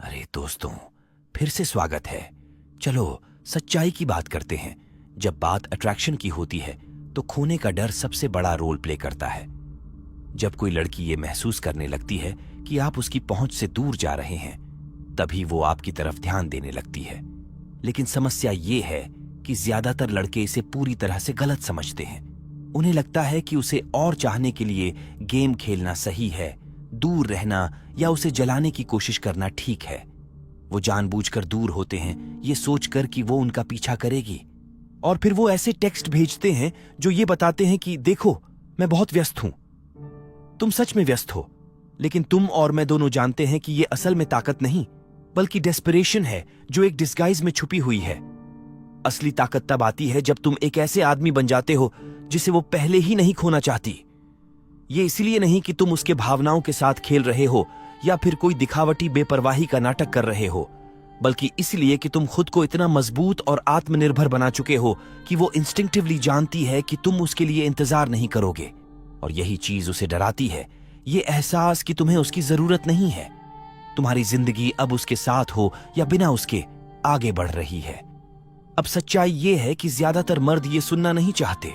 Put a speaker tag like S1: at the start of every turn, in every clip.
S1: अरे दोस्तों, फिर से स्वागत है। चलो सच्चाई की बात करते हैं। जब बात अट्रैक्शन की होती है तो खोने का डर सबसे बड़ा रोल प्ले करता है। जब कोई लड़की ये महसूस करने लगती है कि आप उसकी पहुंच से दूर जा रहे हैं, तभी वो आपकी तरफ ध्यान देने लगती है। लेकिन समस्या ये है कि ज्यादातर लड़के इसे पूरी तरह से गलत समझते हैं। उन्हें लगता है कि उसे और चाहने के लिए गेम खेलना सही है, दूर रहना या उसे जलाने की कोशिश करना ठीक है। वो जानबूझकर दूर होते हैं ये सोचकर कि वो उनका पीछा करेगी, और फिर वो ऐसे टेक्स्ट भेजते हैं जो ये बताते हैं कि देखो, मैं बहुत व्यस्त हूं। तुम सच में व्यस्त हो, लेकिन तुम और मैं दोनों जानते हैं कि ये असल में ताकत नहीं बल्कि डेस्परेशन है जो एक डिस्गाइज में छुपी हुई है। असली ताकत तब आती है जब तुम एक ऐसे आदमी बन जाते हो जिसे वो पहले ही नहीं खोना चाहती। ये इसलिए नहीं कि तुम उसके भावनाओं के साथ खेल रहे हो या फिर कोई दिखावटी बेपरवाही का नाटक कर रहे हो, बल्कि इसलिए कि तुम खुद को इतना मजबूत और आत्मनिर्भर बना चुके हो कि वो इंस्टिंक्टिवली जानती है कि तुम उसके लिए इंतजार नहीं करोगे। और यही चीज उसे डराती है, ये एहसास कि तुम्हें उसकी जरूरत नहीं है। तुम्हारी जिंदगी अब उसके साथ हो या बिना उसके आगे बढ़ रही है। अब सच्चाई ये है कि ज्यादातर मर्द ये सुनना नहीं चाहते।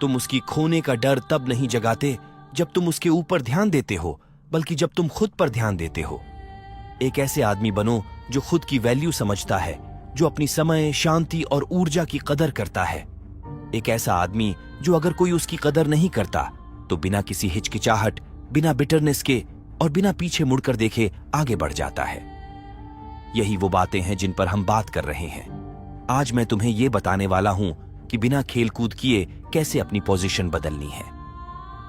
S1: तुम उसकी खोने का डर तब नहीं जगाते जब तुम उसके ऊपर ध्यान देते हो, बल्कि जब तुम खुद पर ध्यान देते हो। एक ऐसे आदमी बनो जो खुद की वैल्यू समझता है, जो अपनी समय, शांति और ऊर्जा की कदर करता है। एक ऐसा आदमी जो अगर कोई उसकी कदर नहीं करता तो बिना किसी हिचकिचाहट, बिना बिटरनेस के और बिना पीछे मुड़कर देखे आगे बढ़ जाता है। यही वो बातें हैं जिन पर हम बात कर रहे हैं। आज मैं तुम्हें यह बताने वाला हूं कि बिना खेलकूद किए कैसे अपनी पोजीशन बदलनी है,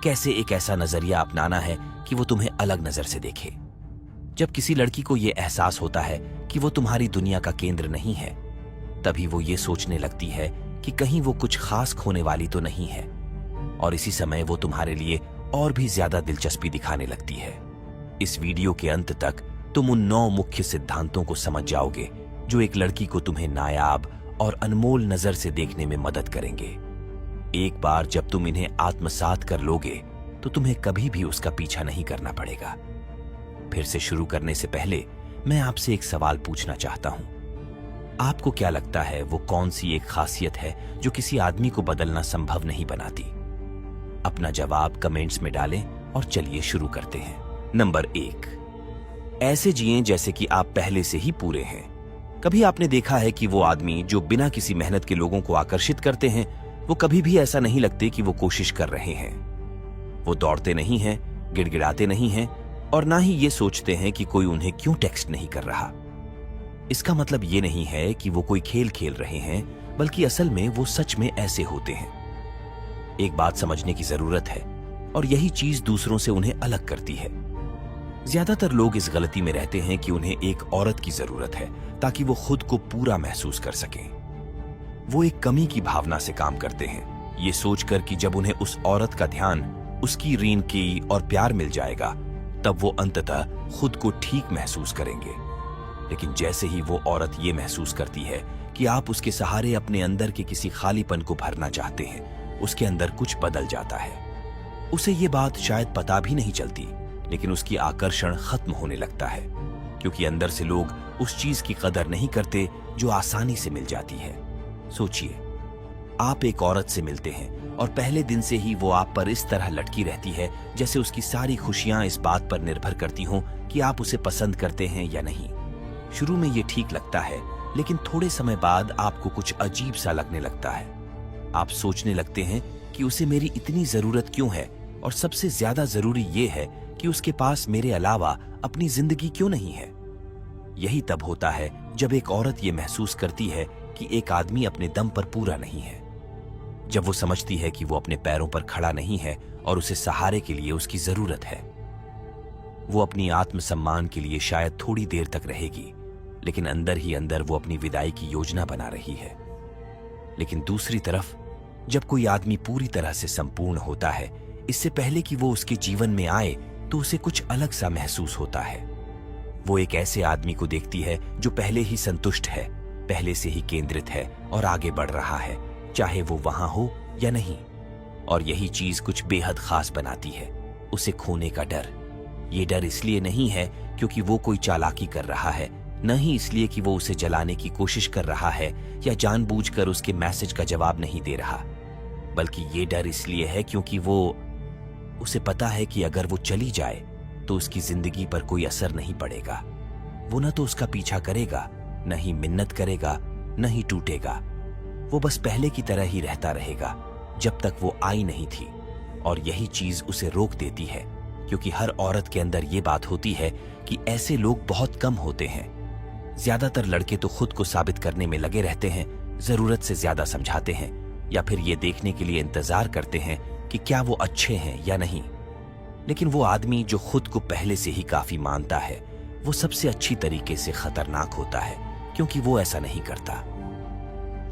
S1: कैसे एक ऐसा नजरिया अपनाना है कि वो तुम्हें अलग नजर से देखे। जब किसी लड़की को यह एहसास होता है कि वो तुम्हारी दुनिया का केंद्र नहीं है, तभी वो ये सोचने लगती है कि कहीं वो कुछ खास खोने वाली तो नहीं है, और इसी समय वो तुम्हारे लिए और भी ज्यादा दिलचस्पी दिखाने लगती है। इस वीडियो के अंत तक तुम उन 9 मुख्य सिद्धांतों को समझ जाओगे जो एक लड़की को तुम्हें नायाब और अनमोल नजर से देखने में मदद करेंगे। एक बार जब तुम इन्हें आत्मसात कर लोगे तो तुम्हें कभी भी उसका पीछा नहीं करना पड़ेगा। फिर से शुरू करने से पहले मैं आपसे एक सवाल पूछना चाहता हूं। आपको क्या लगता है वो कौन सी एक खासियत है जो किसी आदमी को बदलना संभव नहीं बनाती? अपना जवाब कमेंट्स में डालें और चलिए शुरू करते हैं। नंबर 1, ऐसे जिएं जैसे कि आप पहले से ही पूरे हैं। कभी आपने देखा है कि वो आदमी जो बिना किसी मेहनत के लोगों को आकर्षित करते हैं, वो कभी भी ऐसा नहीं लगते कि वो कोशिश कर रहे हैं। वो दौड़ते नहीं हैं, गिड़गिड़ाते नहीं हैं और ना ही ये सोचते हैं कि कोई उन्हें क्यों टेक्स्ट नहीं कर रहा। इसका मतलब ये नहीं है कि वो कोई खेल खेल रहे हैं, बल्कि असल में वो सच में ऐसे होते हैं। एक बात समझने की जरूरत है, और यही चीज दूसरों से उन्हें अलग करती है। ज्यादातर लोग इस गलती में रहते हैं कि उन्हें एक औरत की जरूरत है ताकि वो खुद को पूरा महसूस कर सकें। वो एक कमी की भावना से काम करते हैं, ये सोचकर कि जब उन्हें उस औरत का ध्यान, उसकी रीन की और प्यार मिल जाएगा, तब वो अंततः खुद को ठीक महसूस करेंगे। लेकिन जैसे ही वो औरत ये महसूस करती है कि आप उसके सहारे अपने अंदर के किसी खालीपन को भरना चाहते हैं, उसके अंदर कुछ बदल जाता है। उसे ये बात शायद पता भी नहीं चलती, लेकिन उसकी आकर्षण खत्म होने लगता है, क्योंकि अंदर से लोग उस चीज की कदर नहीं करते जो आसानी से मिल जाती है। सोचिए, आप एक औरत से मिलते हैं और पहले दिन से ही वो आप पर इस तरह लटकी रहती है जैसे उसकी सारी खुशियां इस बात पर निर्भर करती हों कि आप उसे पसंद करते हैं या नहीं। शुरू में ये ठीक लगता है, लेकिन थोड़े समय बाद आपको कुछ अजीब सा लगने लगता है। आप सोचने लगते हैं कि उसे मेरी इतनी जरूरत क्यों है, और सबसे ज्यादा जरूरी ये है कि उसके पास मेरे अलावा अपनी जिंदगी क्यों नहीं है। यही तब होता है जब एक औरत ये महसूस करती है कि एक आदमी अपने दम पर पूरा नहीं है, जब वो समझती है कि वो अपने पैरों पर खड़ा नहीं है और उसे सहारे के लिए उसकी जरूरत है। वो अपनी आत्मसम्मान के लिए शायद थोड़ी देर तक रहेगी, लेकिन अंदर ही अंदर वो अपनी विदाई की योजना बना रही है। लेकिन दूसरी तरफ, जब कोई आदमी पूरी तरह से संपूर्ण होता है, इससे पहले कि वो उसके जीवन में आए, तो उसे कुछ अलग सा महसूस होता है। वो एक ऐसे आदमी को देखती है जो पहले ही संतुष्ट है, पहले से ही केंद्रित है और आगे बढ़ रहा है, चाहे वो वहां हो या नहीं। और यही चीज कुछ बेहद खास बनाती है, उसे खोने का डर। ये डर इसलिए नहीं है क्योंकि वो कोई चालाकी कर रहा है, न ही इसलिए कि वो उसे जलाने की कोशिश कर रहा है या जानबूझकर उसके मैसेज का जवाब नहीं दे रहा, बल्कि ये डर इसलिए है क्योंकि उसे पता है कि अगर वो चली जाए तो उसकी जिंदगी पर कोई असर नहीं पड़ेगा। वो न तो उसका पीछा करेगा, न ही मिन्नत करेगा, न ही टूटेगा। वो बस पहले की तरह ही रहता रहेगा जब तक वो आई नहीं थी। और यही चीज उसे रोक देती है, क्योंकि हर औरत के अंदर ये बात होती है कि ऐसे लोग बहुत कम होते हैं। ज्यादातर लड़के तो खुद को साबित करने में लगे रहते हैं, जरूरत से ज्यादा समझाते हैं, या फिर ये देखने के लिए इंतजार करते हैं कि क्या वो अच्छे हैं या नहीं। लेकिन वो आदमी जो खुद को पहले से ही काफी मानता है, वो सबसे अच्छी तरीके से खतरनाक होता है, क्योंकि वो ऐसा नहीं करता।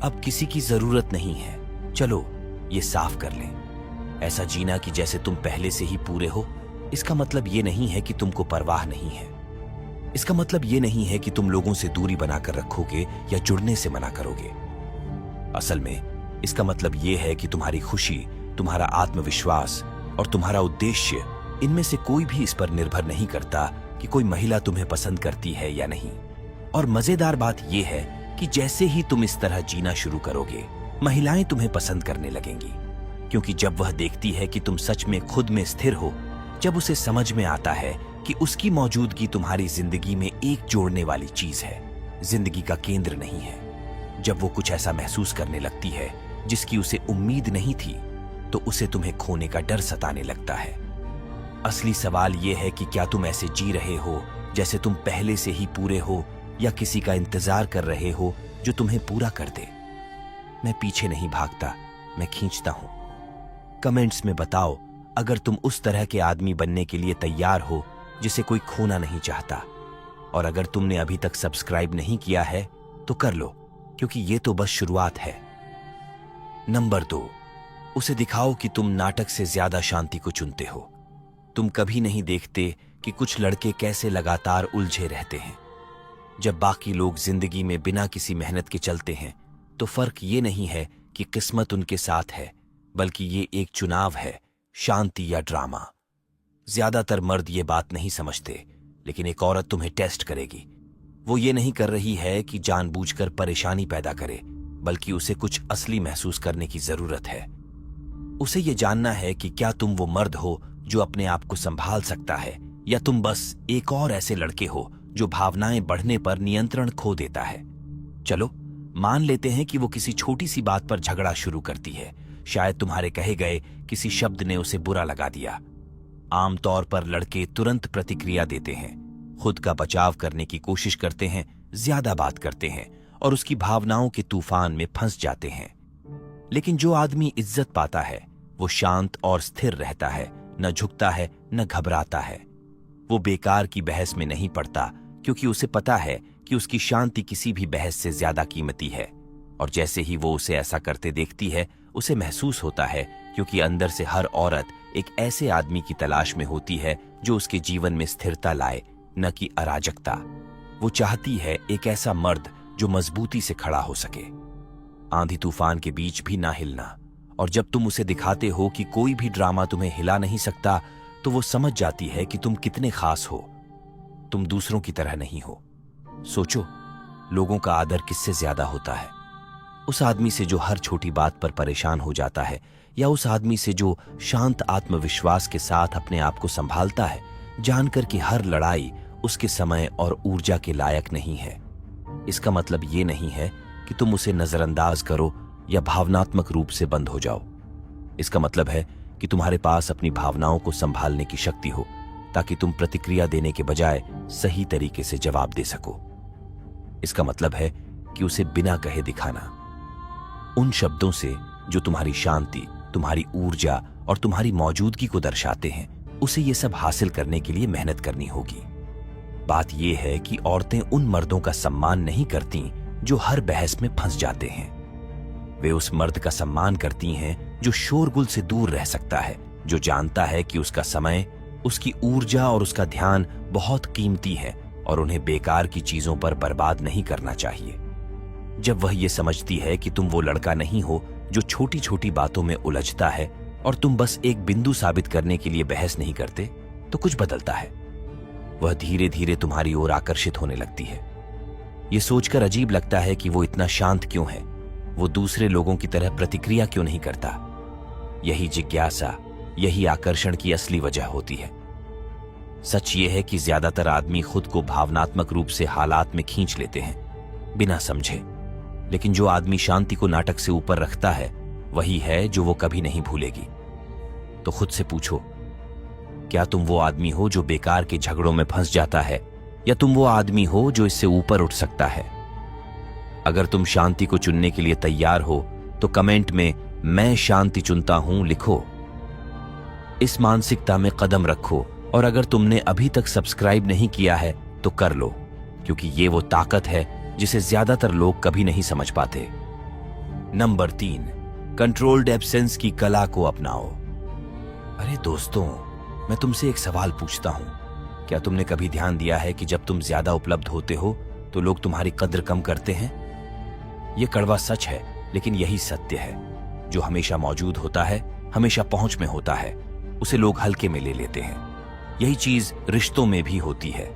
S1: अब किसी की जरूरत नहीं है, चलो ये साफ कर लें। ऐसा जीना कि जैसे तुम पहले से ही पूरे हो, इसका मतलब ये नहीं है कि तुमको परवाह नहीं है। इसका मतलब ये नहीं है कि तुम लोगों से दूरी बनाकर रखोगे या जुड़ने से मना करोगे। असल में इसका मतलब ये है कि तुम्हारी खुशी, तुम्हारा आत्मविश्वास और तुम्हारा उद्देश्य, इनमें से कोई भी इस पर निर्भर नहीं करता कि कोई महिला तुम्हें पसंद करती है या नहीं। और मजेदार बात यह है कि जैसे ही तुम इस तरह जीना शुरू करोगे, महिलाएं तुम्हें पसंद करने लगेंगी, क्योंकि जब वह देखती है कि तुम सच में खुद में स्थिर हो, जब उसे समझ में आता है कि उसकी मौजूदगी तुम्हारी जिंदगी में एक जोड़ने वाली चीज है, जिंदगी का केंद्र नहीं है, जब वो कुछ ऐसा महसूस करने लगती है जिसकी उसे उम्मीद नहीं थी, तो उसे तुम्हें खोने का डर सताने लगता है। असली सवाल यह है कि क्या तुम ऐसे जी रहे हो जैसे तुम पहले से ही पूरे हो, या किसी का इंतजार कर रहे हो जो तुम्हें पूरा कर दे। मैं पीछे नहीं भागता, मैं खींचता हूं। कमेंट्स में बताओ अगर तुम उस तरह के आदमी बनने के लिए तैयार हो जिसे कोई खोना नहीं चाहता। और अगर तुमने अभी तक सब्सक्राइब नहीं किया है तो कर लो, क्योंकि ये तो बस शुरुआत है। नंबर 2, उसे दिखाओ कि तुम नाटक से ज्यादा शांति को चुनते हो। तुम कभी नहीं देखते कि कुछ लड़के कैसे लगातार उलझे रहते हैं। जब बाकी लोग जिंदगी में बिना किसी मेहनत के चलते हैं, तो फर्क ये नहीं है कि किस्मत उनके साथ है, बल्कि ये एक चुनाव है, शांति या ड्रामा। ज्यादातर मर्द ये बात नहीं समझते, लेकिन एक औरत तुम्हें टेस्ट करेगी। वो ये नहीं कर रही है कि जानबूझकर परेशानी पैदा करे, बल्कि उसे कुछ असली महसूस करने की जरूरत है। उसे ये जानना है कि क्या तुम वो मर्द हो जो अपने आप को संभाल सकता है, या तुम बस एक और ऐसे लड़के हो जो भावनाएं बढ़ने पर नियंत्रण खो देता है। चलो मान लेते हैं कि वो किसी छोटी सी बात पर झगड़ा शुरू करती है। शायद तुम्हारे कहे गए किसी शब्द ने उसे बुरा लगा दिया। आमतौर पर लड़के तुरंत प्रतिक्रिया देते हैं, खुद का बचाव करने की कोशिश करते हैं, ज्यादा बात करते हैं और उसकी भावनाओं के तूफान में फंस जाते हैं। लेकिन जो आदमी इज्जत पाता है, वो शांत और स्थिर रहता है, न झुकता है न घबराता है। वो बेकार की बहस में नहीं पड़ता, क्योंकि उसे पता है कि उसकी शांति किसी भी बहस से ज्यादा कीमती है। और जैसे ही वो उसे ऐसा करते देखती है, उसे महसूस होता है, क्योंकि अंदर से हर औरत एक ऐसे आदमी की तलाश में होती है जो उसके जीवन में स्थिरता लाए, न कि अराजकता। वो चाहती है एक ऐसा मर्द जो मजबूती से खड़ा हो सके, आंधी तूफान के बीच भी ना हिलना। और जब तुम उसे दिखाते हो कि कोई भी ड्रामा तुम्हें हिला नहीं सकता, तो वो समझ जाती है कि तुम कितने खास हो। तुम दूसरों की तरह नहीं हो। सोचो, लोगों का आदर किससे ज्यादा होता है? उस आदमी से जो हर छोटी बात पर परेशान हो जाता है, या उस आदमी से जो शांत आत्मविश्वास के साथ अपने आप को संभालता है, जानकर कि हर लड़ाई उसके समय और ऊर्जा के लायक नहीं है। इसका मतलब ये नहीं है कि तुम उसे नजरअंदाज करो या भावनात्मक रूप से बंद हो जाओ। इसका मतलब है कि तुम्हारे पास अपनी भावनाओं को संभालने की शक्ति हो, ताकि तुम प्रतिक्रिया देने के बजाय सही तरीके से जवाब दे सको। इसका मतलब है कि उसे बिना कहे दिखाना, उन शब्दों से जो तुम्हारी शांति, तुम्हारी ऊर्जा और तुम्हारी मौजूदगी को दर्शाते हैं, उसे ये सब हासिल करने के लिए मेहनत करनी होगी। बात यह है कि औरतें उन मर्दों का सम्मान नहीं करती जो हर बहस में फंस जाते हैं। वे उस मर्द का सम्मान करती हैं जो शोरगुल से दूर रह सकता है, जो जानता है कि उसका समय, उसकी ऊर्जा और उसका ध्यान बहुत कीमती है और उन्हें बेकार की चीजों पर बर्बाद नहीं करना चाहिए। जब वह ये समझती है कि तुम वो लड़का नहीं हो जो छोटी छोटी बातों में उलझता है और तुम बस एक बिंदु साबित करने के लिए बहस नहीं करते, तो कुछ बदलता है। वह धीरे धीरे तुम्हारी ओर आकर्षित होने लगती है। ये सोचकर अजीब लगता है कि वो इतना शांत क्यों है, वो दूसरे लोगों की तरह प्रतिक्रिया क्यों नहीं करता। यही जिज्ञासा, यही आकर्षण की असली वजह होती है। सच ये है कि ज्यादातर आदमी खुद को भावनात्मक रूप से हालात में खींच लेते हैं बिना समझे, लेकिन जो आदमी शांति को नाटक से ऊपर रखता है वही है जो वो कभी नहीं भूलेगी। तो खुद से पूछो, क्या तुम वो आदमी हो जो बेकार के झगड़ों में फंस जाता है, या तुम वो आदमी हो जो इससे ऊपर उठ सकता है? अगर तुम शांति को चुनने के लिए तैयार हो तो कमेंट में मैं शांति चुनता हूं लिखो। इस मानसिकता में कदम रखो, और अगर तुमने अभी तक सब्सक्राइब नहीं किया है तो कर लो, क्योंकि ये वो ताकत है जिसे ज्यादातर लोग कभी नहीं समझ पाते। नंबर 3, कंट्रोल्ड एब्सेंस की कला को अपनाओ। अरे दोस्तों, मैं तुमसे एक सवाल पूछता हूं, क्या तुमने कभी ध्यान दिया है कि जब तुम ज्यादा उपलब्ध होते हो तो लोग तुम्हारी कद्र कम करते हैं? यह कड़वा सच है, लेकिन यही सत्य है। जो हमेशा मौजूद होता है, हमेशा पहुंच में होता है, उसे लोग हल्के में ले लेते हैं। यही चीज रिश्तों में भी होती है।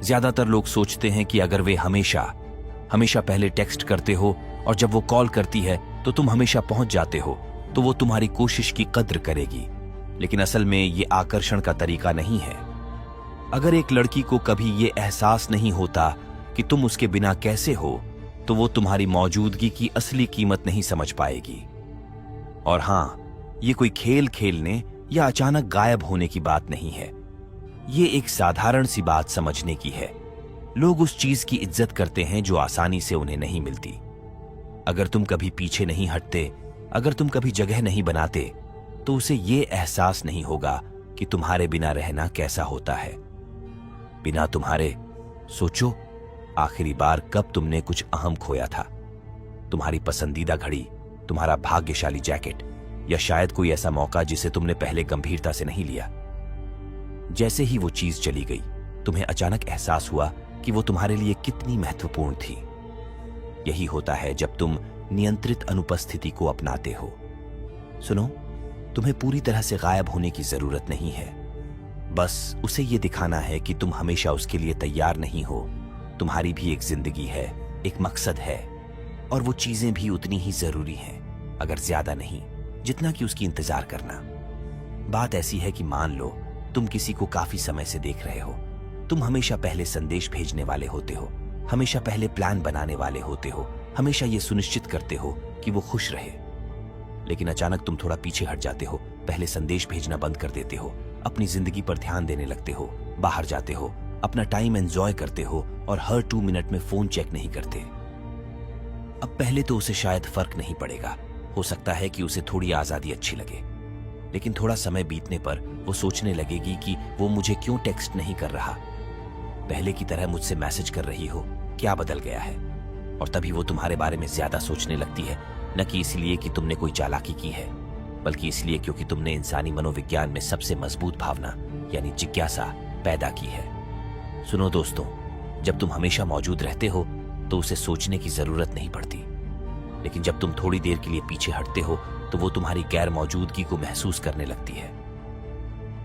S1: ज्यादातर लोग सोचते हैं कि अगर वे हमेशा पहले टेक्स्ट करते हो और जब वो कॉल करती है तो तुम हमेशा पहुंच जाते हो, तो वो तुम्हारी कोशिश की कद्र करेगी। लेकिन असल में ये आकर्षण का तरीका नहीं है। अगर एक लड़की को कभी ये एहसास नहीं होता कि तुम उसके बिना कैसे हो, तो वो तुम्हारी मौजूदगी की असली कीमत नहीं समझ पाएगी। और हां, ये कोई खेल खेलने या अचानक गायब होने की बात नहीं है। ये एक साधारण सी बात समझने की है। लोग उस चीज की इज्जत करते हैं जो आसानी से उन्हें नहीं मिलती। अगर तुम कभी पीछे नहीं हटते, अगर तुम कभी जगह नहीं बनाते, तो उसे ये एहसास नहीं होगा कि तुम्हारे बिना रहना कैसा होता है। बिना तुम्हारे, सोचो, आखिरी बार कब तुमने कुछ अहम खोया था? तुम्हारी पसंदीदा घड़ी, तुम्हारा भाग्यशाली जैकेट, या शायद कोई ऐसा मौका जिसे तुमने पहले गंभीरता से नहीं लिया। जैसे ही वो चीज चली गई, तुम्हें अचानक एहसास हुआ कि वो तुम्हारे लिए कितनी महत्वपूर्ण थी। यही होता है जब तुम नियंत्रित अनुपस्थिति को अपनाते हो। सुनो, तुम्हें पूरी तरह से गायब होने की जरूरत नहीं है। बस उसे ये दिखाना है कि तुम हमेशा उसके लिए तैयार नहीं हो। तुम्हारी भी एक जिंदगी है, एक मकसद है, और वो चीजें भी उतनी ही जरूरी हैं, अगर ज्यादा नहीं, जितना कि उसकी इंतजार करना। बात ऐसी है कि मान लो तुम किसी को काफी समय से देख रहे हो। तुम हमेशा पहले संदेश भेजने वाले होते हो, हमेशा पहले प्लान बनाने वाले होते हो, हमेशा ये सुनिश्चित करते हो कि वो खुश रहे। लेकिन अचानक तुम थोड़ा पीछे हट जाते हो, पहले संदेश भेजना बंद कर देते हो, अपनी जिंदगी पर ध्यान देने लगते हो, बाहर जाते हो, अपना टाइम एंजॉय करते हो और हर 2 मिनट में फोन चेक नहीं करते। अब पहले तो उसे शायद फर्क नहीं पड़ेगा, हो सकता है कि उसे थोड़ी आजादी अच्छी लगे, लेकिन थोड़ा समय बीतने पर वो सोचने लगेगी कि वो मुझे क्यों टेक्स्ट नहीं कर रहा, पहले की तरह मुझसे मैसेज कर रही हो, क्या बदल गया है? और तभी वो तुम्हारे बारे में ज्यादा सोचने लगती है, न कि इसलिए कि तुमने कोई चालाकी की है, बल्कि इसलिए क्योंकि तुमने इंसानी मनोविज्ञान में सबसे मजबूत भावना यानी जिज्ञासा पैदा की है। सुनो दोस्तों, जब तुम हमेशा मौजूद रहते हो तो उसे सोचने की जरूरत नहीं पड़ती, लेकिन जब तुम थोड़ी देर के लिए पीछे हटते हो तो वो तुम्हारी गैर मौजूदगी को महसूस करने लगती है।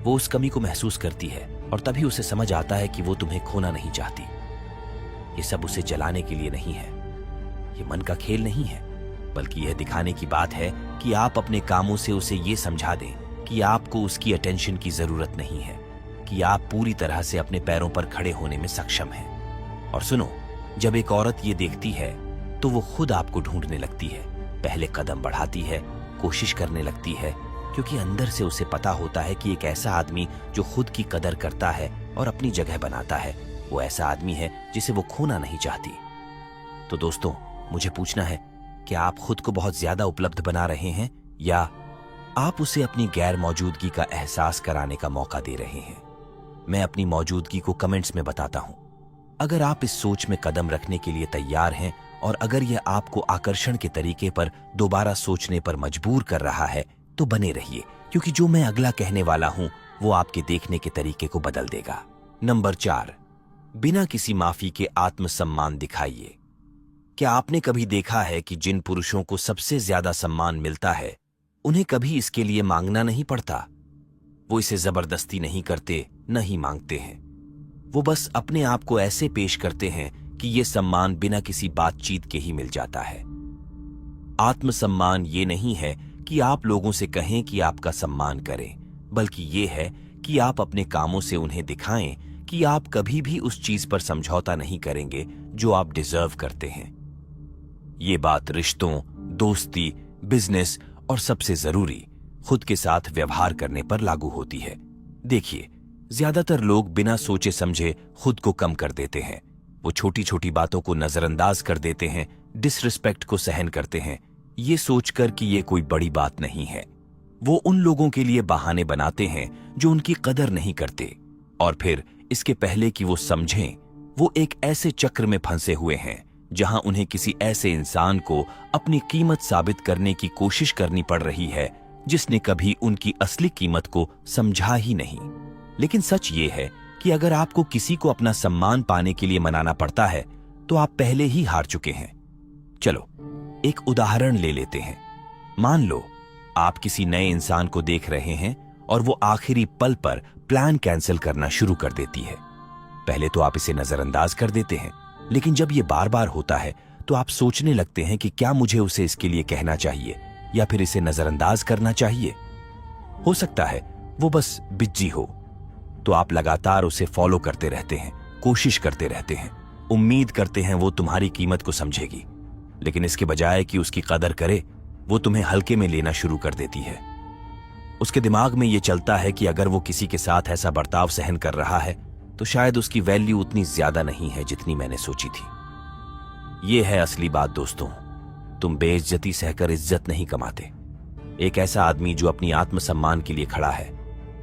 S1: वो उस कमी को महसूस करती है और तभी उसे समझ आता है कि वो तुम्हें खोना नहीं चाहती। ये सब उसे जलाने के लिए नहीं है, ये मन का खेल नहीं है, बल्कि यह दिखाने की बात है कि आप अपने कामों से उसे ये समझा दें कि आपको उसकी अटेंशन की जरूरत नहीं है, कि आप पूरी तरह से अपने पैरों पर खड़े होने में सक्षम हैं। और सुनो, जब एक औरत ये देखती है तो वो खुद आपको ढूंढने लगती है, पहले कदम बढ़ाती है, कोशिश करने लगती है, क्योंकि अंदर से उसे पता होता है कि एक ऐसा आदमी जो खुद की कदर करता है और अपनी जगह बनाता है, वो ऐसा आदमी है जिसे वो खोना नहीं चाहती। तो दोस्तों, मुझे पूछना है, क्या आप खुद को बहुत ज्यादा उपलब्ध बना रहे हैं या आप उसे अपनी गैर मौजूदगी का एहसास कराने का मौका दे रहे हैं? मैं अपनी मौजूदगी को कमेंट्स में बताता हूं। अगर आप इस सोच में कदम रखने के लिए तैयार हैं और अगर यह आपको आकर्षण के तरीके पर दोबारा सोचने पर मजबूर कर रहा है तो बने रहिए, क्योंकि जो मैं अगला कहने वाला हूं वो आपके देखने के तरीके को बदल देगा। नंबर 4, बिना किसी माफी के आत्मसम्मान दिखाइए। क्या आपने कभी देखा है कि जिन पुरुषों को सबसे ज्यादा सम्मान मिलता है उन्हें कभी इसके लिए मांगना नहीं पड़ता? वो इसे जबरदस्ती नहीं करते, न ही मांगते हैं। वो बस अपने आप को ऐसे पेश करते हैं कि ये सम्मान बिना किसी बातचीत के ही मिल जाता है। आत्मसम्मान ये नहीं है कि आप लोगों से कहें कि आपका सम्मान करें, बल्कि ये है कि आप अपने कामों से उन्हें दिखाएं कि आप कभी भी उस चीज पर समझौता नहीं करेंगे जो आप डिजर्व करते हैं। ये बात रिश्तों, दोस्ती, बिजनेस और सबसे जरूरी खुद के साथ व्यवहार करने पर लागू होती है। देखिए, ज्यादातर लोग बिना सोचे समझे खुद को कम कर देते हैं। वो छोटी छोटी बातों को नजरअंदाज कर देते हैं, डिसरिस्पेक्ट को सहन करते हैं, ये सोचकर कि ये कोई बड़ी बात नहीं है। वो उन लोगों के लिए बहाने बनाते हैं जो उनकी कदर नहीं करते, और फिर इसके पहले कि वो समझें, वो एक ऐसे चक्र में फंसे हुए हैं जहां उन्हें किसी ऐसे इंसान को अपनी कीमत साबित करने की कोशिश करनी पड़ रही है जिसने कभी उनकी असली कीमत को समझा ही नहीं। लेकिन सच ये है कि अगर आपको किसी को अपना सम्मान पाने के लिए मनाना पड़ता है तो आप पहले ही हार चुके हैं। चलो एक उदाहरण ले लेते हैं। मान लो आप किसी नए इंसान को देख रहे हैं और वो आखिरी पल पर प्लान कैंसिल करना शुरू कर देती है। पहले तो आप इसे नजरअंदाज कर देते हैं, लेकिन जब ये बार बार होता है तो आप सोचने लगते हैं कि क्या मुझे उसे इसके लिए कहना चाहिए या फिर इसे नजरअंदाज करना चाहिए। हो सकता है वो बस बिजी हो, तो आप लगातार उसे फॉलो करते रहते हैं, कोशिश करते रहते हैं, उम्मीद करते हैं वो तुम्हारी कीमत को समझेगी। लेकिन इसके बजाय कि उसकी कदर करे, वो तुम्हें हल्के में लेना शुरू कर देती है। उसके दिमाग में ये चलता है कि अगर वो किसी के साथ ऐसा बर्ताव सहन कर रहा है तो शायद उसकी वैल्यू उतनी ज्यादा नहीं है जितनी मैंने सोची थी। ये है असली बात दोस्तों, तुम बेइज्जती सहकर इज्जत नहीं कमाते। एक ऐसा आदमी जो अपनी आत्मसम्मान के लिए खड़ा है,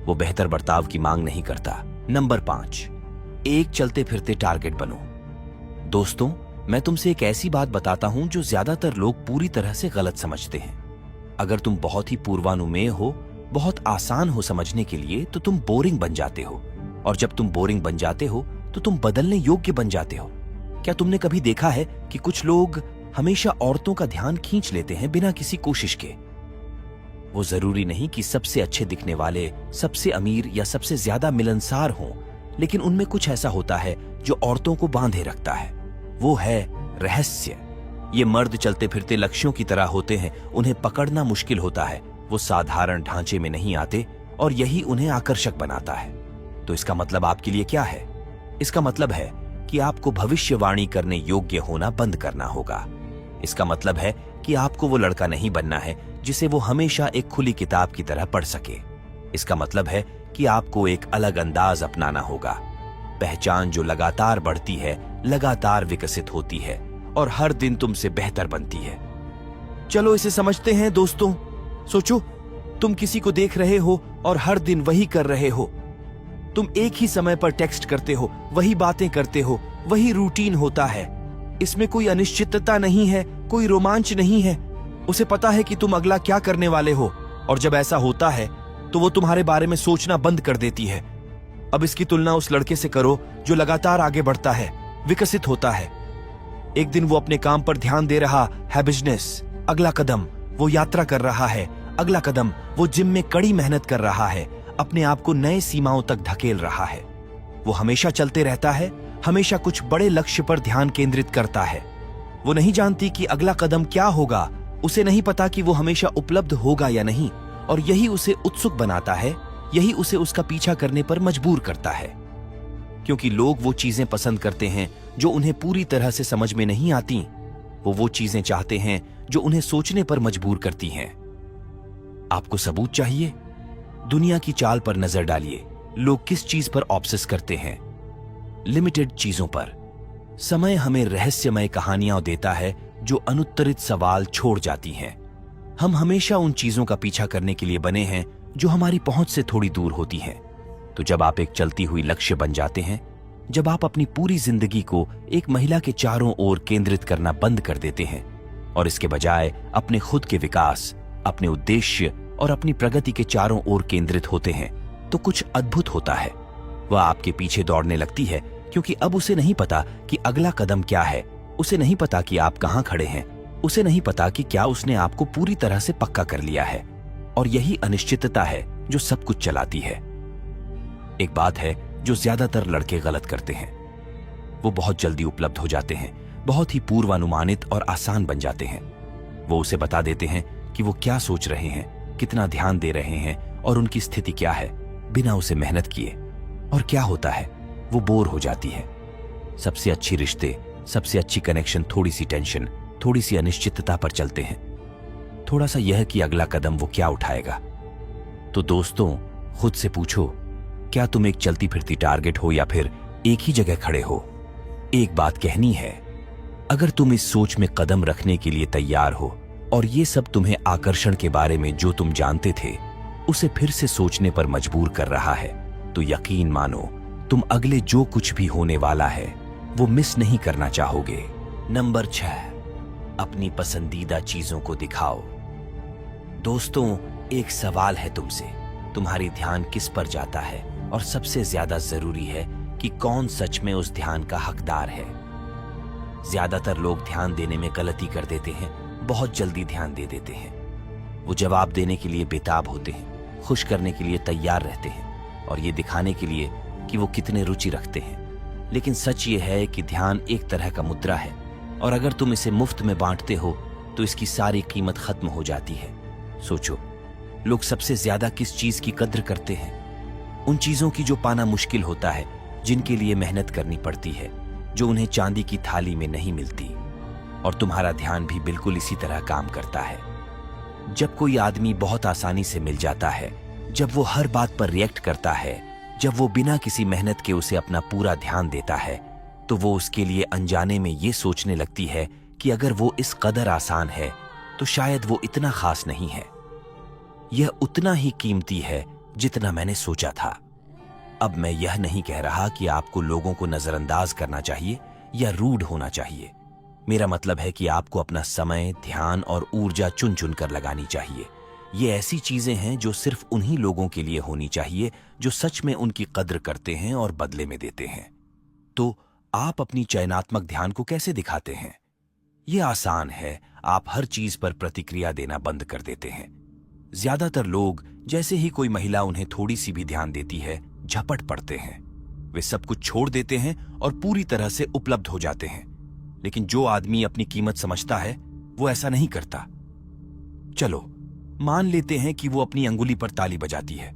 S1: वो बेहतर बर्ताव की मांग नहीं करता। नंबर 5, एक चलते फिरते टारगेट बनो। दोस्तों, मैं तुमसे एक ऐसी बात बताता हूं जो ज्यादातर लोग पूरी तरह से गलत समझते हैं। अगर तुम बहुत ही पूर्वानुमेय हो, बहुत आसान हो समझने के लिए, तो तुम बोरिंग बन जाते हो, और जब तुम बोरिंग बन जाते हो तो तुम बदलने योग्य बन जाते हो। क्या तुमने कभी देखा है कि कुछ लोग हमेशा औरतों का ध्यान खींच लेते हैं बिना किसी कोशिश के? वो जरूरी नहीं कि सबसे अच्छे दिखने वाले, सबसे अमीर या सबसे ज्यादा मिलनसार हों, लेकिन उनमें कुछ ऐसा होता है जो औरतों को बांधे रखता है। वो है रहस्य। ये मर्द चलते फिरते लक्ष्यों की तरह होते हैं, उन्हें पकड़ना मुश्किल होता है। वो साधारण ढांचे में नहीं आते और यही उन्हें आकर्षक बनाता है। तो इसका मतलब आपके लिए क्या है? इसका मतलब है कि आपको भविष्यवाणी करने योग्य होना बंद करना होगा। इसका मतलब है कि आपको वो लड़का नहीं बनना है जिसे वो हमेशा एक खुली किताब की तरह पढ़ सके। इसका मतलब है कि आपको एक अलग अंदाज अपनाना होगा। पहचान जो लगातार बढ़ती है, लगातार विकसित होती है और हर दिन तुमसे बेहतर बनती है। चलो इसे समझते हैं दोस्तों। सोचो, तुम किसी को देख रहे हो और हर दिन वही कर रहे हो। तुम एक ही समय पर टेक्स्ट करते हो, वही बातें करते हो, वही रूटीन होता है। इसमें कोई अनिश्चितता नहीं है, कोई रोमांच नहीं है। उसे पता है कि तुम अगला क्या करने वाले हो, और जब ऐसा होता है तो वो तुम्हारे बारे में सोचना बंद कर देती है। अब इसकी तुलना उस लड़के से करो जो लगातार आगे बढ़ता है, विकसित होता है। एक दिन वो अपने काम पर ध्यान दे रहा है, बिजनेस। अगला कदम वो यात्रा कर रहा है। अगला कदम वो जिम में कड़ी मेहनत कर रहा है, अपने आप को नए सीमाओं तक धकेल रहा है। वो हमेशा चलते रहता है, हमेशा कुछ बड़े लक्ष्य पर ध्यान केंद्रित करता है। वो नहीं जानती कि अगला कदम क्या होगा, उसे नहीं पता कि वो हमेशा उपलब्ध होगा या नहीं, और यही उसे उत्सुक बनाता है, यही उसे उसका पीछा करने पर मजबूर करता है। क्योंकि लोग वो चीजें पसंद करते हैं जो उन्हें पूरी तरह से समझ में नहीं आती। वो चीजें चाहते हैं जो उन्हें सोचने पर मजबूर करती हैं। आपको सबूत चाहिए? दुनिया की चाल पर नजर डालिए। लोग किस चीज पर ऑब्सेस करते हैं? लिमिटेड चीजों पर। समय हमें रहस्यमय कहानियां देता है जो अनुत्तरित सवाल छोड़ जाती हैं। हम हमेशा उन चीजों का पीछा करने के लिए बने हैं जो हमारी पहुंच से थोड़ी दूर होती हैं। तो जब आप एक चलती हुई लक्ष्य बन जाते हैं, जब आप अपनी पूरी जिंदगी को एक महिला के चारों ओर केंद्रित करना बंद कर देते हैं और इसके बजाय अपने खुद के विकास, अपने उद्देश्य और अपनी प्रगति के चारों ओर केंद्रित होते हैं, तो कुछ अद्भुत होता है। वह आपके पीछे दौड़ने लगती है क्योंकि अब उसे नहीं पता कि अगला कदम क्या है। उसे नहीं पता कि आप कहां खड़े हैं। उसे नहीं पता कि क्या उसने आपको पूरी तरह से पक्का कर लिया है। और यही अनिश्चितता है जो सब कुछ चलाती है। एक बात है जो ज्यादातर लड़के गलत करते हैं। वो बहुत जल्दी उपलब्ध हो जाते हैं, बहुत ही पूर्वानुमानित और आसान बन जाते हैं। वो उसे बता देते हैं कि वो क्या सोच रहे हैं, कितना ध्यान दे रहे हैं और उनकी स्थिति क्या है, बिना उसे मेहनत किए। और क्या होता है, वो बोर हो जाती है। सबसे अच्छी रिश्ते, सबसे अच्छी कनेक्शन थोड़ी सी टेंशन, थोड़ी सी अनिश्चितता पर चलते हैं। थोड़ा सा यह कि अगला कदम वो क्या उठाएगा। तो दोस्तों, खुद से पूछो, क्या तुम एक चलती फिरती टारगेट हो या फिर एक ही जगह खड़े हो? एक बात कहनी है, अगर तुम इस सोच में कदम रखने के लिए तैयार हो और ये सब तुम्हें आकर्षण के बारे में जो तुम जानते थे उसे फिर से सोचने पर मजबूर कर रहा है, तो यकीन मानो तुम अगले जो कुछ भी होने वाला है वो मिस नहीं करना चाहोगे। नंबर 6, अपनी पसंदीदा चीजों को दिखाओ। दोस्तों, एक सवाल है तुमसे, तुम्हारी ध्यान किस पर जाता है? और सबसे ज्यादा जरूरी है कि कौन सच में उस ध्यान का हकदार है। ज्यादातर लोग ध्यान देने में गलती कर देते हैं, बहुत जल्दी ध्यान दे देते हैं। वो जवाब देने के लिए बेताब होते हैं, खुश करने के लिए तैयार रहते हैं और ये दिखाने के लिए कि वो कितने रुचि रखते हैं। लेकिन सच ये है कि ध्यान एक तरह का मुद्रा है और अगर तुम इसे मुफ्त में बांटते हो तो इसकी सारी कीमत खत्म हो जाती है। सोचो, लोग सबसे ज्यादा किस चीज की कद्र करते हैं? उन चीजों की जो पाना मुश्किल होता है, जिनके लिए मेहनत करनी पड़ती है, जो उन्हें चांदी की थाली में नहीं मिलती। और तुम्हारा ध्यान भी बिल्कुल इसी तरह काम करता है। जब कोई आदमी बहुत आसानी से मिल जाता है, जब वो हर बात पर रिएक्ट करता है, जब वो बिना किसी मेहनत के उसे अपना पूरा ध्यान देता है, तो वो उसके लिए अनजाने में ये सोचने लगती है कि अगर वो इस कदर आसान है तो शायद वो इतना खास नहीं है। यह उतना ही कीमती है जितना मैंने सोचा था। अब मैं यह नहीं कह रहा कि आपको लोगों को नजरअंदाज करना चाहिए या रूड होना चाहिए। मेरा मतलब है कि आपको अपना समय, ध्यान और ऊर्जा चुन चुन कर लगानी चाहिए। ये ऐसी चीजें हैं जो सिर्फ उन्हीं लोगों के लिए होनी चाहिए जो सच में उनकी कद्र करते हैं और बदले में देते हैं। तो आप अपनी चयनात्मक ध्यान को कैसे दिखाते हैं? ये आसान है, आप हर चीज पर प्रतिक्रिया देना बंद कर देते हैं। ज्यादातर लोग, जैसे ही कोई महिला उन्हें थोड़ी सी भी ध्यान देती है, झपट पड़ते हैं। वे सब कुछ छोड़ देते हैं और पूरी तरह से उपलब्ध हो जाते हैं। लेकिन जो आदमी अपनी कीमत समझता है वो ऐसा नहीं करता। चलो मान लेते हैं कि वो अपनी अंगुली पर ताली बजाती है।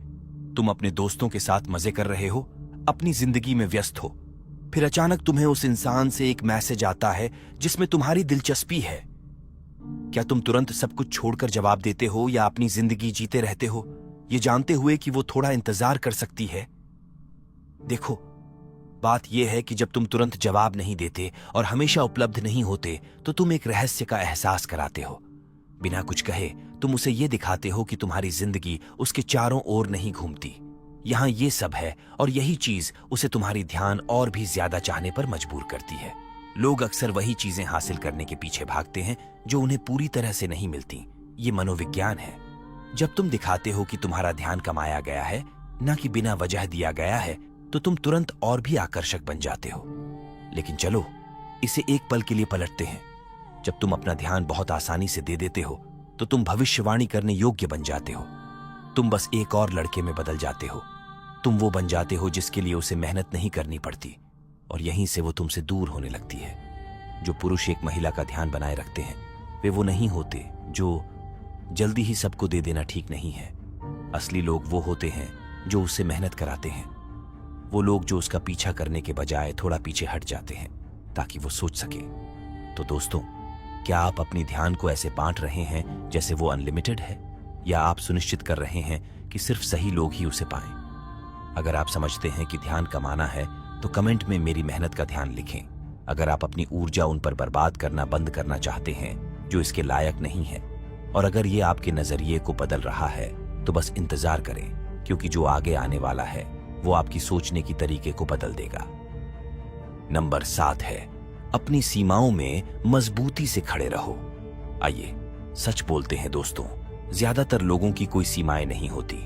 S1: तुम अपने दोस्तों के साथ मजे कर रहे हो, अपनी जिंदगी में व्यस्त हो, फिर अचानक तुम्हें उस इंसान से एक मैसेज आता है जिसमें तुम्हारी दिलचस्पी है। क्या तुम तुरंत सब कुछ छोड़कर जवाब देते हो या अपनी जिंदगी जीते रहते हो, ये जानते हुए कि वो थोड़ा इंतजार कर सकती है? देखो, बात यह है कि जब तुम तुरंत जवाब नहीं देते और हमेशा उपलब्ध नहीं होते तो तुम एक रहस्य का एहसास कराते हो। बिना कुछ कहे तुम उसे ये दिखाते हो कि तुम्हारी जिंदगी उसके चारों ओर नहीं घूमती। यहां ये सब है और यही चीज उसे तुम्हारी ध्यान और भी ज्यादा चाहने पर मजबूर करती है। लोग अक्सर वही चीजें हासिल करने के पीछे भागते हैं जो उन्हें पूरी तरह से नहीं मिलती। ये मनोविज्ञान है। जब तुम दिखाते हो कि तुम्हारा ध्यान कमाया गया है, न कि बिना वजह दिया गया है, तो तुम तुरंत और भी आकर्षक बन जाते हो। लेकिन चलो इसे एक पल के लिए पलटते हैं। जब तुम अपना ध्यान बहुत आसानी से दे देते हो तो तुम भविष्यवाणी करने योग्य बन जाते हो। तुम बस एक और लड़के में बदल जाते हो। तुम वो बन जाते हो जिसके लिए उसे मेहनत नहीं करनी पड़ती और यहीं से वो तुमसे दूर होने लगती है। जो पुरुष एक महिला का ध्यान बनाए रखते हैं वे वो नहीं होते जो जल्दी ही सबको दे देना ठीक नहीं है। असली लोग वो होते हैं जो उससे मेहनत कराते हैं। वो लोग जो उसका पीछा करने के बजाय थोड़ा पीछे हट जाते हैं ताकि वो सोच सके। तो दोस्तों, क्या आप अपनी ध्यान को ऐसे बांट रहे हैं जैसे वो अनलिमिटेड है, या आप सुनिश्चित कर रहे हैं कि सिर्फ सही लोग ही उसे पाएं? अगर आप समझते हैं कि ध्यान कमाना है तो कमेंट में मेरी मेहनत का ध्यान लिखें। अगर आप अपनी ऊर्जा उन पर बर्बाद करना बंद करना चाहते हैं जो इसके लायक नहीं है, और अगर ये आपके नजरिए को बदल रहा है, तो बस इंतजार करें, क्योंकि जो आगे आने वाला है वो आपकी सोचने की तरीके को बदल देगा। नंबर 7 है, अपनी सीमाओं में मजबूती से खड़े रहो। आइए सच बोलते हैं दोस्तों, ज्यादातर लोगों की कोई सीमाएं नहीं होती।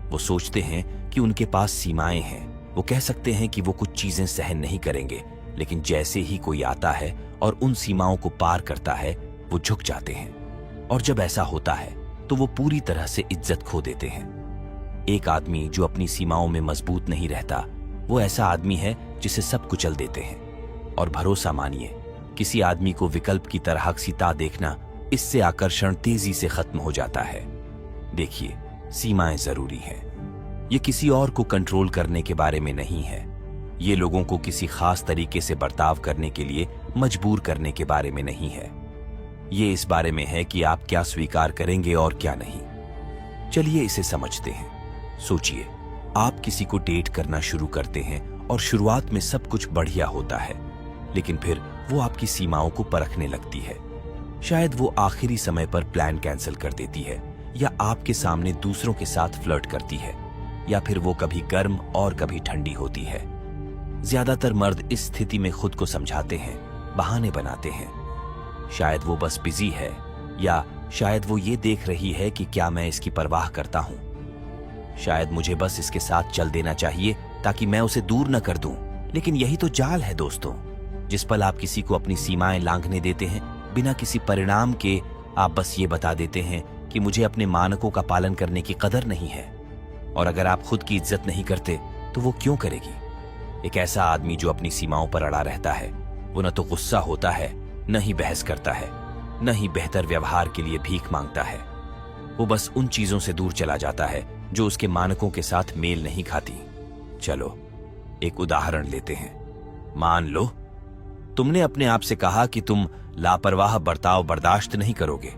S1: वो सोचते हैं कि उनके पास सीमाएं हैं। वो कह सकते हैं कि वो कुछ चीजें सहन नहीं करेंगे, लेकिन जैसे ही कोई आता है और उन सीमाओं को पार करता है, वो झुक जाते हैं। और जब ऐसा होता है तो वो पूरी तरह से इज्जत खो देते हैं। एक आदमी जो अपनी सीमाओं में मजबूत नहीं रहता, वो ऐसा आदमी है जिसे सब कुचल देते हैं। और भरोसा मानिए, किसी आदमी को विकल्प की तरह सीता देखना, इससे आकर्षण तेजी से खत्म हो जाता है। देखिए, सीमाएं जरूरी हैं। ये किसी और को कंट्रोल करने के बारे में नहीं है। ये लोगों को किसी खास तरीके से बर्ताव करने के लिए मजबूर करने के बारे में नहीं है। ये इस बारे में है कि आप क्या स्वीकार करेंगे और क्या नहीं। चलिए इसे समझते हैं। सोचिए, आप किसी को डेट करना शुरू करते हैं और शुरुआत में सब कुछ बढ़िया होता है, लेकिन फिर वो आपकी सीमाओं को परखने लगती है। शायद वो आखिरी समय पर प्लान कैंसिल कर देती है, या आपके सामने दूसरों के साथ फ्लर्ट करती है, या फिर वो कभी गर्म और कभी ठंडी होती है। ज्यादातर मर्द इस स्थिति में खुद को समझाते हैं, बहाने बनाते हैं। शायद वो बस बिजी है, या शायद वो ये देख रही है कि क्या मैं इसकी परवाह करता हूं। शायद मुझे बस इसके साथ चल देना चाहिए ताकि मैं उसे दूर न कर दूं। लेकिन यही तो जाल है दोस्तों। जिस पल आप किसी को अपनी सीमाएं लांघने देते हैं, बिना किसी परिणाम के, आप बस ये बता देते हैं कि मुझे अपने मानकों का पालन करने की कदर नहीं है। और अगर आप खुद की इज्जत नहीं करते तो वो क्यों करेगी? एक ऐसा आदमी जो अपनी सीमाओं पर अड़ा रहता है, वो न तो गुस्सा होता है, न ही बहस करता है, न ही बेहतर व्यवहार के लिए भीख मांगता है। वो बस उन चीजों से दूर चला जाता है जो उसके मानकों के साथ मेल नहीं खाती। चलो एक उदाहरण लेते हैं। मान लो तुमने अपने आप से कहा कि तुम लापरवाह बर्ताव बर्दाश्त नहीं करोगे।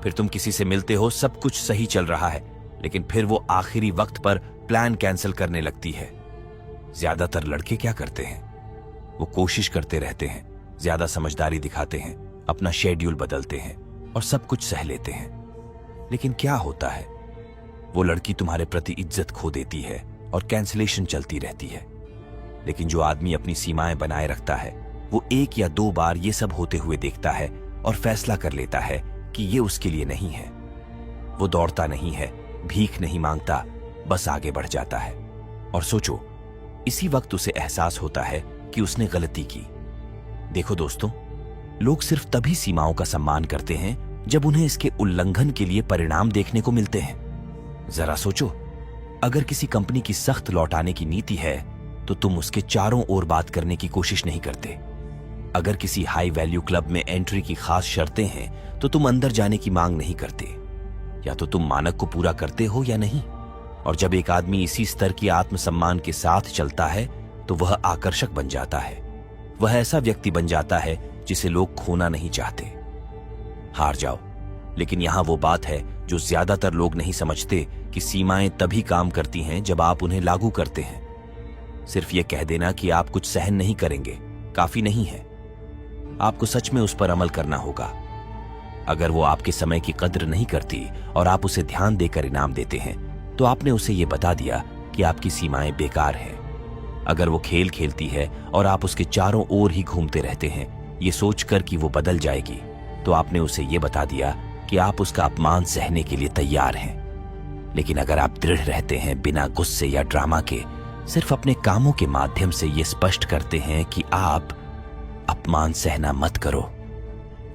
S1: फिर तुम किसी से मिलते हो, सब कुछ सही चल रहा है, लेकिन फिर वो आखिरी वक्त पर प्लान कैंसिल करने लगती है। ज्यादातर लड़के क्या करते हैं? वो कोशिश करते रहते हैं, ज्यादा समझदारी दिखाते हैं, अपना शेड्यूल बदलते हैं और सब कुछ सह लेते हैं। लेकिन क्या होता है? वो लड़की तुम्हारे प्रति इज्जत खो देती है और कैंसिलेशन चलती रहती है। लेकिन जो आदमी अपनी सीमाएं बनाए रखता है, वो 1 या 2 बार ये सब होते हुए देखता है और फैसला कर लेता है कि ये उसके लिए नहीं है। वो दौड़ता नहीं है, भीख नहीं मांगता, बस आगे बढ़ जाता है। और सोचो, इसी वक्त उसे एहसास होता है कि उसने गलती की। देखो दोस्तों, लोग सिर्फ तभी सीमाओं का सम्मान करते हैं जब उन्हें इसके उल्लंघन के लिए परिणाम देखने को मिलते हैं। जरा सोचो, अगर किसी कंपनी की सख्त लौटाने की नीति है तो तुम उसके चारों ओर बात करने की कोशिश नहीं करते। अगर किसी हाई वैल्यू क्लब में एंट्री की खास शर्तें हैं तो तुम अंदर जाने की मांग नहीं करते। या तो तुम मानक को पूरा करते हो या नहीं। और जब एक आदमी इसी स्तर की आत्मसम्मान के साथ चलता है तो वह आकर्षक बन जाता है। वह ऐसा व्यक्ति बन जाता है जिसे लोग खोना नहीं चाहते। हार जाओ, लेकिन यहां वो बात है जो ज्यादातर लोग नहीं समझते कि सीमाएं तभी काम करती हैं जब आप उन्हें लागू करते हैं। सिर्फ ये कह देना कि आप कुछ सहन नहीं करेंगे काफी नहीं है। आपको सच में उस पर अमल करना होगा। अगर वो आपके समय की कद्र नहीं करती और आप उसे ध्यान देकर इनाम देते हैं, तो आपने उसे ये बता दिया कि आपकी सीमाएं बेकार हैं। अगर वो खेल खेलती है और आप उसके चारों ओर ही घूमते रहते हैं, ये सोचकर कि वो बदल जाएगी, तो आपने उसे ये बता दिया कि आप उसका अपमान सहने के लिए तैयार हैं। लेकिन अगर आप दृढ़ रहते हैं, बिना गुस्से या ड्रामा के, सिर्फ अपने कामों के माध्यम से ये स्पष्ट करते हैं कि आप अपमान सहना मत करो,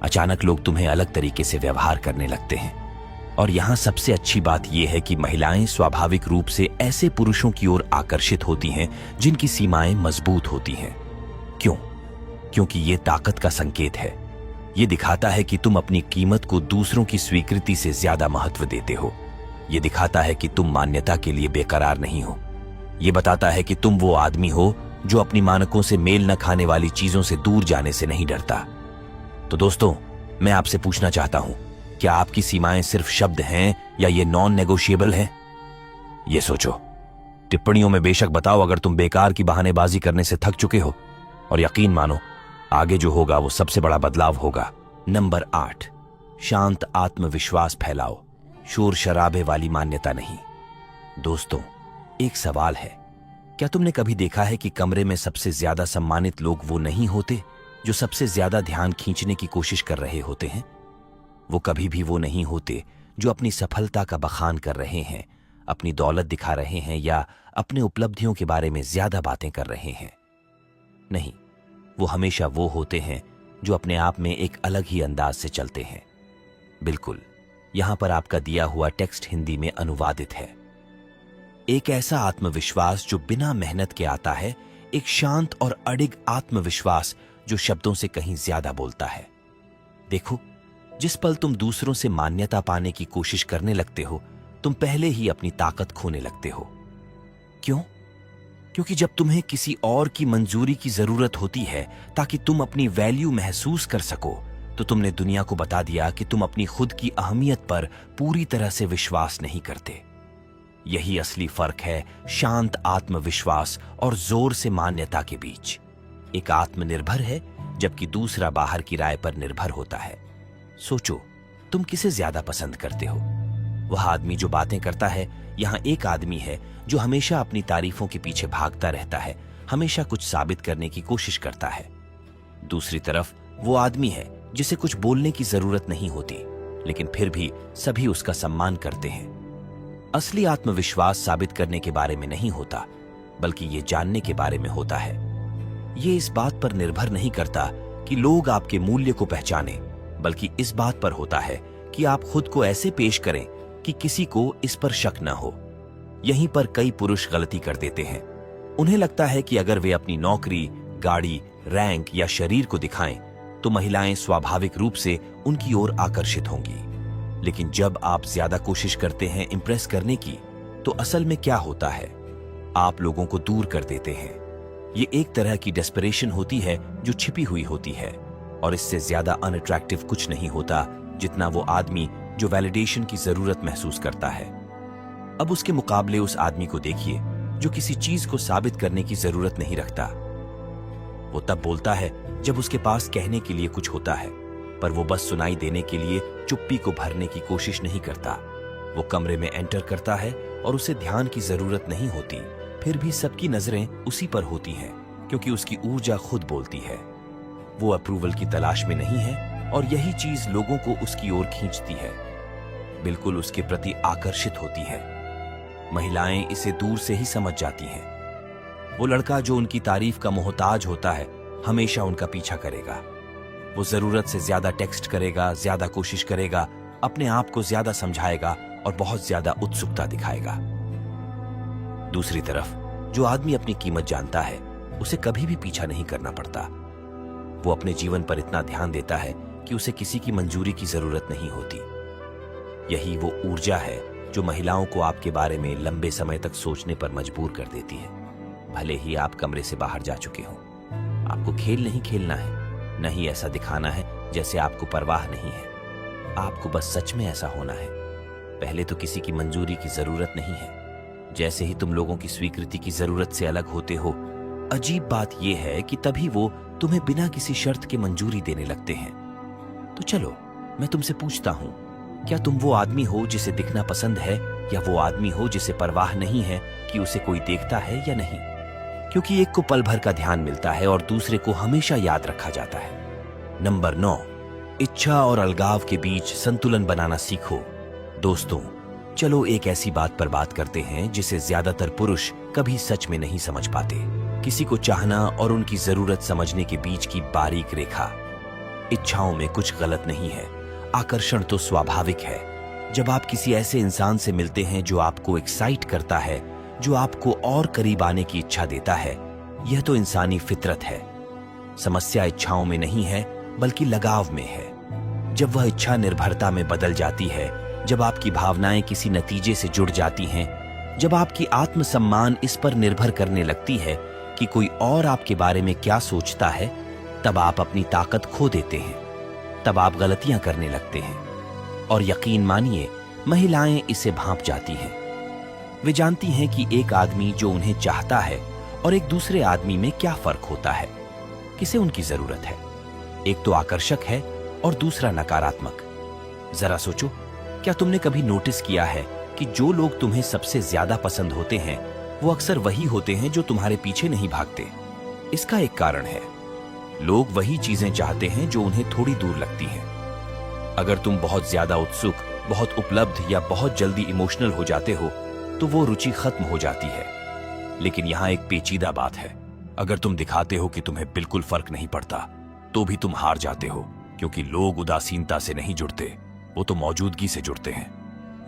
S1: अचानक लोग तुम्हें अलग तरीके से व्यवहार करने लगते हैं। और यहां सबसे अच्छी बात यह है कि महिलाएं स्वाभाविक रूप से ऐसे पुरुषों की ओर आकर्षित होती हैं जिनकी सीमाएं मजबूत होती हैं। क्यों? क्योंकि ये ताकत का संकेत है। ये दिखाता है कि तुम अपनी कीमत को दूसरों की स्वीकृति से ज्यादा महत्व देते हो। ये दिखाता है कि तुम मान्यता के लिए बेकरार नहीं हो। ये बताता है कि तुम वो आदमी हो जो अपनी मानकों से मेल न खाने वाली चीजों से दूर जाने से नहीं डरता। तो दोस्तों, मैं आपसे पूछना चाहता हूं, क्या आपकी सीमाएं सिर्फ शब्द हैं या ये नॉन नेगोशिएबल हैं? ये सोचो। टिप्पणियों में बेशक बताओ अगर तुम बेकार की बहानेबाजी करने से थक चुके हो, और यकीन मानो आगे जो होगा वो सबसे बड़ा बदलाव होगा। नंबर 8, शांत आत्मविश्वास फैलाओ, शोर शराबे वाली मान्यता नहीं। दोस्तों, एक सवाल है, क्या तुमने कभी देखा है कि कमरे में सबसे ज्यादा सम्मानित लोग वो नहीं होते जो सबसे ज्यादा ध्यान खींचने की कोशिश कर रहे होते हैं? वो कभी भी वो नहीं होते जो अपनी सफलता का बखान कर रहे हैं, अपनी दौलत दिखा रहे हैं या अपने उपलब्धियों के बारे में ज्यादा बातें कर रहे हैं। नहीं, वो हमेशा वो होते हैं जो अपने आप में एक अलग ही अंदाज से चलते हैं। बिल्कुल, यहां पर आपका दिया हुआ टेक्स्ट हिंदी में अनुवादित है। एक ऐसा आत्मविश्वास जो बिना मेहनत के आता है, एक शांत और अडिग आत्मविश्वास जो शब्दों से कहीं ज्यादा बोलता है। देखो, जिस पल तुम दूसरों से मान्यता पाने की कोशिश करने लगते हो, तुम पहले ही अपनी ताकत खोने लगते हो। क्यों? क्योंकि जब तुम्हें किसी और की मंजूरी की जरूरत होती है ताकि तुम अपनी वैल्यू महसूस कर सको, तो तुमने दुनिया को बता दिया कि तुम अपनी खुद की अहमियत पर पूरी तरह से विश्वास नहीं करते। यही असली फर्क है शांत आत्मविश्वास और जोर से मान्यता के बीच। एक आत्मनिर्भर है, जबकि दूसरा बाहर की राय पर निर्भर होता है। सोचो, तुम किसे ज्यादा पसंद करते हो? वह आदमी जो बातें करता है, यहां एक आदमी है जो हमेशा अपनी तारीफों के पीछे भागता रहता है, हमेशा कुछ साबित करने की कोशिश करता है। दूसरी तरफ वो आदमी है जिसे कुछ बोलने की जरूरत नहीं होती, लेकिन फिर भी सभी उसका सम्मान करते हैं। असली आत्मविश्वास साबित करने के बारे में नहीं होता, बल्कि ये जानने के बारे में होता है। ये इस बात पर निर्भर नहीं करता कि लोग आपके मूल्य को पहचाने, बल्कि इस बात पर होता है कि आप खुद को ऐसे पेश करें कि किसी को इस पर शक न हो। यहीं पर कई पुरुष गलती कर देते हैं। उन्हें लगता है कि अगर वे अपनी नौकरी, गाड़ी, रैंक या शरीर को दिखाएं, तो महिलाएं स्वाभाविक रूप से उनकी ओर आकर्षित होंगी। लेकिन जब आप ज्यादा कोशिश करते हैं इंप्रेस करने की, तो असल में क्या होता है? आप लोगों को दूर कर देते हैं। ये एक तरह की डेस्परेशन होती है जो छिपी हुई होती है, और इससे ज्यादा अनअट्रैक्टिव कुछ नहीं होता जितना वो आदमी जो वैलिडेशन की जरूरत महसूस करता है। अब उसके मुकाबले उस आदमी को देखिए जो किसी चीज को साबित करने की जरूरत नहीं रखता। वो तब बोलता है जब उसके पास कहने के लिए कुछ होता है, पर वो बस सुनाई देने के लिए चुप्पी को भरने की कोशिश नहीं करता। वो कमरे में एंटर करता है और उसे ध्यान की जरूरत नहीं होती, फिर भी सबकी नजरें उसी पर होती हैं, क्योंकि उसकी ऊर्जा खुद बोलती है। वो अप्रूवल की तलाश में नहीं है, और यही चीज लोगों को उसकी ओर खींचती है, बिल्कुल उसके प्रति आकर्षित होती है। महिलाएं इसे दूर से ही समझ जाती हैं। वो लड़का जो उनकी तारीफ का मोहताज होता है, हमेशा उनका पीछा करेगा। वो जरूरत से ज्यादा टेक्स्ट करेगा, ज्यादा कोशिश करेगा, अपने आप को ज्यादा समझाएगा और बहुत ज्यादा उत्सुकता दिखाएगा। दूसरी तरफ जो आदमी अपनी कीमत जानता है, उसे कभी भी पीछा नहीं करना पड़ता। वो अपने जीवन पर इतना ध्यान देता है कि उसे किसी की मंजूरी की जरूरत नहीं होती। यही वो ऊर्जा है जो महिलाओं को आपके बारे में लंबे समय तक सोचने पर मजबूर कर देती है, भले ही आप कमरे से बाहर जा चुके हों। आपको खेल नहीं खेलना है, न ही ऐसा दिखाना है जैसे आपको परवाह नहीं है। आपको बस सच में ऐसा होना है। पहले तो किसी की मंजूरी की जरूरत नहीं है। जैसे ही तुम लोगों की स्वीकृति की जरूरत से अलग होते हो, अजीब बात यह है कि तभी वो तुम्हें बिना किसी शर्त के मंजूरी देने लगते हैं। तो चलो, मैं तुमसे पूछता हूं, क्या तुम वो आदमी हो जिसे दिखना पसंद है, या वो आदमी हो जिसे परवाह नहीं है कि उसे कोई देखता है या नहीं? क्योंकि एक को पल भर का ध्यान मिलता है और दूसरे को हमेशा याद रखा जाता है। नंबर 9, इच्छा और अलगाव के बीच संतुलन बनाना सीखो। दोस्तों, चलो एक ऐसी बात पर बात करते हैं जिसे ज्यादातर पुरुष कभी सच में नहीं समझ पाते। किसी को चाहना और उनकी जरूरत समझने के बीच की बारीक रेखा। इच्छाओं में कुछ गलत नहीं है, आकर्षण तो स्वाभाविक है। जब आप किसी ऐसे इंसान से मिलते हैं जो आपको एक्साइट करता है, जो आपको और करीब आने की इच्छा देता है, यह तो इंसानी फितरत है। समस्या इच्छाओं में नहीं है, बल्कि लगाव में है। जब वह इच्छा निर्भरता में बदल जाती है, जब आपकी भावनाएं किसी नतीजे से जुड़ जाती हैं, जब आपकी आत्मसम्मान इस पर निर्भर करने लगती है कि कोई और आपके बारे में क्या सोचता है, तब आप अपनी ताकत खो देते हैं। तब आप गलतियां करने लगते हैं। और यकीन मानिए, महिलाएं इसे भांप जाती हैं। वे जानती हैं कि एक आदमी जो उन्हें चाहता है और एक दूसरे आदमी में क्या फर्क होता है, किसे उनकी जरूरत है। एक तो आकर्षक है और दूसरा नकारात्मक। जरा सोचो, क्या तुमने कभी नोटिस किया है कि जो लोग तुम्हें सबसे ज्यादा पसंद होते हैं, वो अक्सर वही होते हैं जो तुम्हारे पीछे नहीं भागते? इसका एक कारण है, लोग वही चीजें चाहते हैं जो उन्हें थोड़ी दूर लगती हैं। अगर तुम बहुत ज्यादा उत्सुक, बहुत उपलब्ध या बहुत जल्दी इमोशनल हो जाते हो, तो वो रुचि खत्म हो जाती है। लेकिन यहां एक पेचीदा बात है, अगर तुम दिखाते हो कि तुम्हें बिल्कुल फर्क नहीं पड़ता, तो भी तुम हार जाते हो, क्योंकि लोग उदासीनता से नहीं जुड़ते, वो तो मौजूदगी से जुड़ते हैं।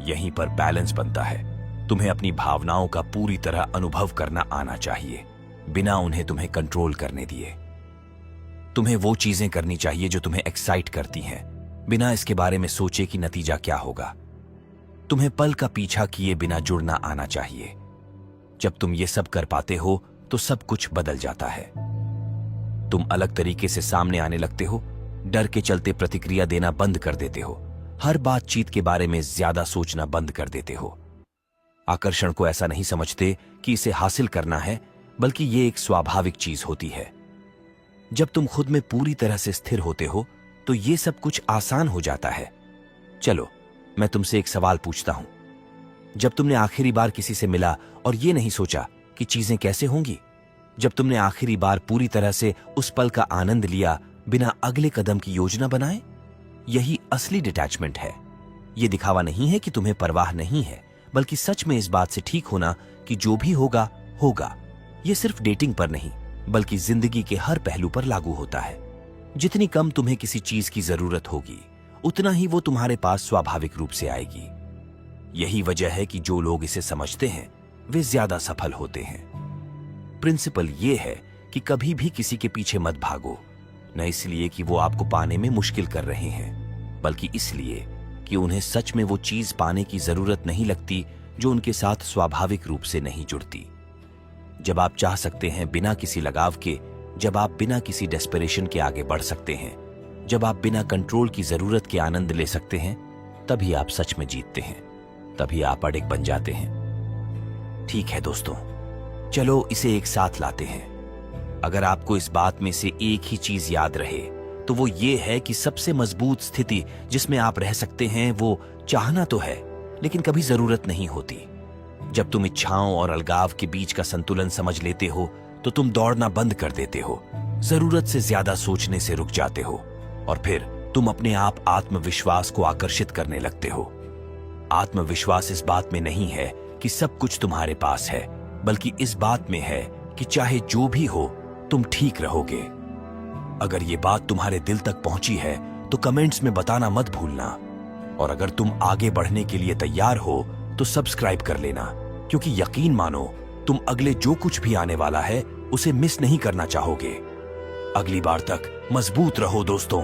S1: यहीं पर बैलेंस बनता है। तुम्हें अपनी भावनाओं का पूरी तरह अनुभव करना आना चाहिए, बिना उन्हें तुम्हें कंट्रोल करने दिए। तुम्हें वो चीजें करनी चाहिए जो तुम्हें एक्साइट करती हैं, बिना इसके बारे में सोचे कि नतीजा क्या होगा। तुम्हें पल का पीछा किए बिना जुड़ना आना चाहिए। जब तुम ये सब कर पाते हो तो सब कुछ बदल जाता है। तुम अलग तरीके से सामने आने लगते हो, डर के चलते प्रतिक्रिया देना बंद कर देते हो, हर बातचीत के बारे में ज्यादा सोचना बंद कर देते हो। आकर्षण को ऐसा नहीं समझते कि इसे हासिल करना है, बल्कि ये एक स्वाभाविक चीज होती है। जब तुम खुद में पूरी तरह से स्थिर होते हो तो ये सब कुछ आसान हो जाता है। चलो, मैं तुमसे एक सवाल पूछता हूं। जब तुमने आखिरी बार किसी से मिला और ये नहीं सोचा कि चीजें कैसे होंगी, जब तुमने आखिरी बार पूरी तरह से उस पल का आनंद लिया बिना अगले कदम की योजना बनाए, यही असली डिटैचमेंट है। यह दिखावा नहीं है कि तुम्हें परवाह नहीं है, बल्कि सच में इस बात से ठीक होना कि जो भी होगा होगा। यह सिर्फ डेटिंग पर नहीं, बल्कि जिंदगी के हर पहलू पर लागू होता है। जितनी कम तुम्हें किसी चीज की जरूरत होगी, उतना ही वो तुम्हारे पास स्वाभाविक रूप से आएगी। यही वजह है कि जो लोग इसे समझते हैं वे ज्यादा सफल होते हैं। प्रिंसिपल ये है कि कभी भी किसी के पीछे मत भागो, न इसलिए कि वो आपको पाने में मुश्किल कर रहे हैं, बल्कि इसलिए कि उन्हें सच में वो चीज पाने की जरूरत नहीं लगती जो उनके साथ स्वाभाविक रूप से नहीं जुड़ती। जब आप चाह सकते हैं बिना किसी लगाव के, जब आप बिना किसी डेस्परेशन के आगे बढ़ सकते हैं, जब आप बिना कंट्रोल की जरूरत के आनंद ले सकते हैं, तभी आप सच में जीतते हैं, तभी आप अडिग बन जाते हैं। ठीक है दोस्तों, चलो इसे एक साथ लाते हैं। अगर आपको इस बात में से एक ही चीज याद रहे तो वो ये है कि सबसे मजबूत स्थिति जिसमें आप रह सकते हैं वो चाहना तो है, लेकिन कभी जरूरत नहीं होती। जब तुम इच्छाओं और अलगाव के बीच का संतुलन समझ लेते हो तो तुम दौड़ना बंद कर देते हो, जरूरत से ज्यादा सोचने से रुक जाते हो, और फिर तुम अपने आप आत्मविश्वास को आकर्षित करने लगते हो। आत्मविश्वास इस बात में नहीं है कि सब कुछ तुम्हारे पास है, बल्कि इस बात में है कि चाहे जो भी हो तुम ठीक रहोगे। अगर ये बात तुम्हारे दिल तक पहुंची है तो कमेंट्स में बताना मत भूलना, और अगर तुम आगे बढ़ने के लिए तैयार हो तो सब्सक्राइब कर लेना, क्योंकि यकीन मानो तुम अगले जो कुछ भी आने वाला है उसे मिस नहीं करना चाहोगे। अगली बार तक मजबूत रहो दोस्तों।